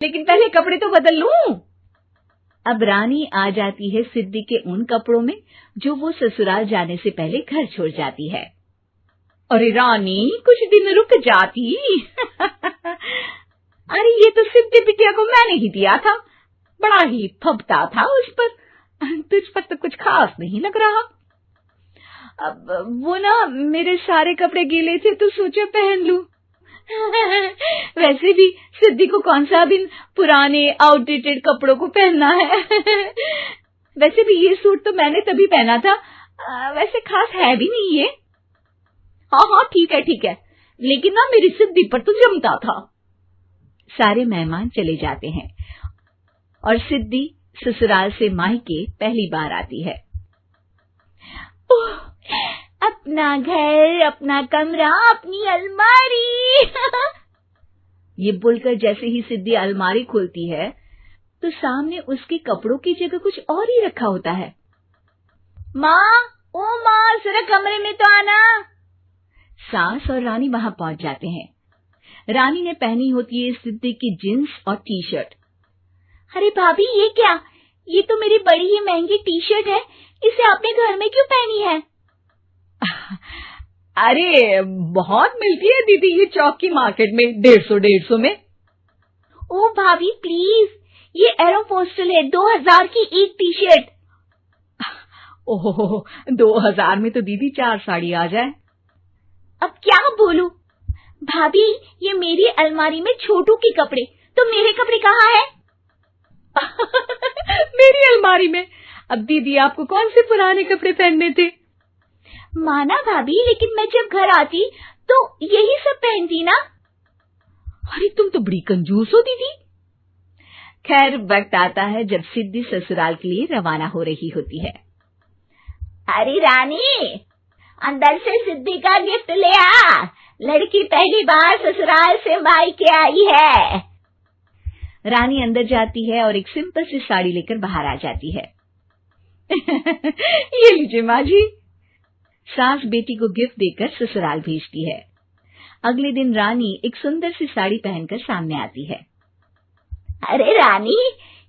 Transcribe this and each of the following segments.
लेकिन पहले कपड़े तो बदल लूं। अब रानी आ जाती है सिद्धि के उन कपड़ों में जो वो ससुराल जाने से पहले घर छोड़ जाती है। अरे रानी, कुछ दिन रुक जाती। अरे ये तो सिद्धि बिटिया को मैंने ही दिया था, बड़ा ही फबता था उस पर, तुझ पर तो कुछ खास नहीं लग रहा। अब वो ना मेरे सारे कपड़े गीले थे तो सोचा पहन लूं। वैसे भी सिद्धि को कौन सा दिन पुराने आउटडेटेड कपड़ों को पहनना है। वैसे भी ये सूट तो मैंने तभी पहना था, वैसे खास है भी नहीं ये। हाँ ठीक है, लेकिन ना मेरी सिद्धि पर तो जमता था। सारे मेहमान चले जाते हैं और सिद्धि ससुराल से मायके पहली बार आती है। अपना घर, अपना कमरा, अपनी अलमारी। ये बोलकर जैसे ही सिद्धि अलमारी खोलती है तो सामने उसके कपड़ों की जगह कुछ और ही रखा होता है। माँ, ओ माँ, जरा कमरे में तो आना। सास और रानी वहां पहुंच जाते हैं। रानी ने पहनी होती है सिद्धि की जींस और टी शर्ट। अरे भाभी, ये क्या? ये तो मेरी बड़ी ही महंगी टी शर्ट है, इसे आपने घर में क्यों पहनी है? अरे बहुत मिलती है दीदी ये चौक की मार्केट में, 150 में। ओ भाभी प्लीज, ये एरोपोस्टल है, 2000 की एक टी शर्ट। ओहो, 2000 में तो दीदी 4 साड़ी आ जाए। अब क्या बोलूं भाभी, ये मेरी अलमारी में छोटू के कपड़े, तो मेरे कपड़े कहाँ हैं? मेरी अलमारी में। अब दीदी आपको कौन से पुराने कपड़े पहनने थे? माना भाभी, लेकिन मैं जब घर आती तो यही सब पहनती ना। अरे तुम तो बड़ी कंजूस हो दीदी। खैर, वक्त आता है जब सिद्धि ससुराल के लिए रवाना हो रही होती है। अरे रानी, अंदर से सिद्धि का गिफ्ट ले आ, लड़की पहली बार ससुराल से मायके आई है। रानी अंदर जाती है और एक सिंपल सी साड़ी लेकर बाहर आ जाती है। ये लीजिए माँ जी। सास बेटी को गिफ्ट देकर ससुराल भेजती है। अगले दिन रानी एक सुंदर सी साड़ी पहनकर सामने आती है। अरे रानी,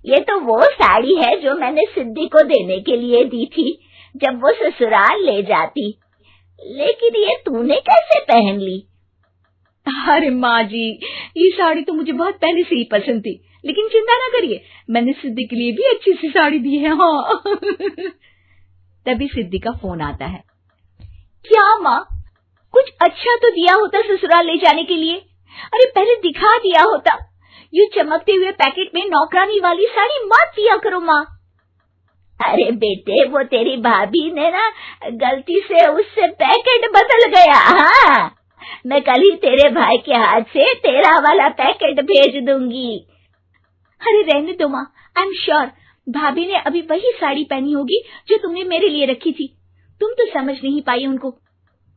ये तो वो साड़ी है जो मैंने सिद्धि को देने के लिए दी थी जब वो ससुराल ले जाती, लेकिन ये तूने कैसे पहन ली? अरे माँ जी, ये साड़ी तो मुझे बहुत पहले से ही पसंद थी, लेकिन चिंता ना करिए, मैंने सिद्धि के लिए भी अच्छी सी साड़ी दी है। हाँ। तभी सिद्धि का फोन आता है। क्या माँ, कुछ अच्छा तो दिया होता ससुराल ले जाने के लिए। अरे पहले दिखा दिया होता। ये चमकते हुए पैकेट में नौकरानी वाली साड़ी मत दिया करो माँ। अरे बेटे, वो तेरी भाभी ने ना गलती से उससे पैकेट बदल गया। हाँ, मैं कल ही तेरे भाई के हाथ से तेरा वाला पैकेट भेज दूंगी। अरे रहने दो माँ, आई एम श्योर भाभी ने अभी वही साड़ी पहनी होगी जो तुमने मेरे लिए रखी थी। तुम तो समझ नहीं पाई उनको।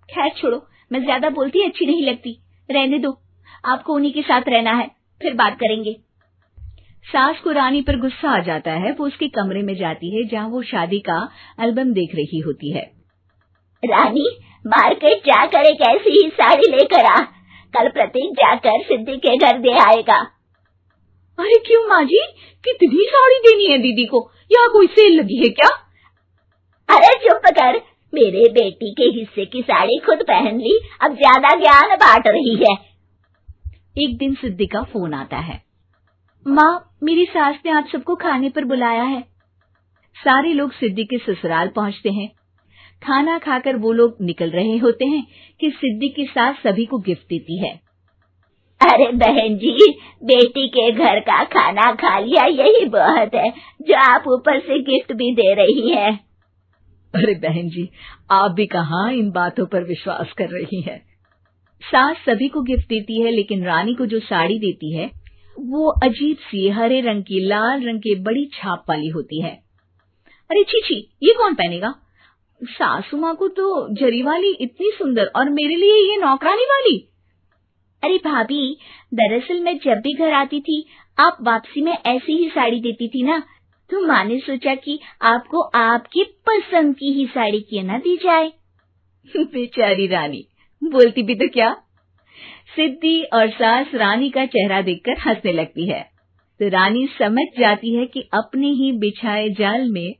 खैर छोड़ो, मैं ज्यादा बोलती अच्छी नहीं लगती, रहने दो, आपको उन्हीं के साथ रहना है, फिर बात करेंगे। सास को रानी पर गुस्सा आ जाता है। वो उसके कमरे में जाती है जहाँ वो शादी का एल्बम देख रही होती है। रानी, मार्केट जाकर एक ऐसी ही साड़ी लेकर आ, कल प्रतीक जाकर सिद्धि के घर दे आएगा। अरे क्यों माँ जी, कितनी साड़ी देनी है दीदी को? यहाँ कोई सेल लगी है क्या? अरे चुप कर, मेरे बेटी के हिस्से की साड़ी खुद पहन ली, अब ज्यादा ज्ञान बांट रही है। एक दिन सिद्धि का फोन आता है। माँ, मेरी सास ने आप सबको खाने पर बुलाया है। सारे लोग सिद्धि के ससुराल पहुँचते हैं। खाना खाकर वो लोग निकल रहे होते हैं कि सिद्धि की सास सभी को गिफ्ट देती है। अरे बहन जी, बेटी के घर का खाना खा लिया, यही बहुत है जो आप ऊपर से गिफ्ट भी दे रही है। अरे बहन जी, आप भी कहाँ इन बातों पर विश्वास कर रही हैं। सास सभी को गिफ्ट देती है, लेकिन रानी को जो साड़ी देती है वो अजीब सी हरे रंग की, लाल रंग की बड़ी छाप वाली होती है। अरे छी, ये कौन पहनेगा? सासू माँ को तो जरी वाली इतनी सुंदर, और मेरे लिए ये नौकरानी वाली। अरे भाभी, दरअसल मैं जब भी घर आती थी आप वापसी में ऐसी ही साड़ी देती थी ना, तो माँ ने सोचा कि आपको आपकी पसंद की ही साड़ी क्यों ना दी जाए। बेचारी रानी, बोलती भी तो क्या। सिद्धि और सास रानी का चेहरा देखकर हंसने लगती है। तो रानी समझ जाती है कि अपने ही बिछाए जाल में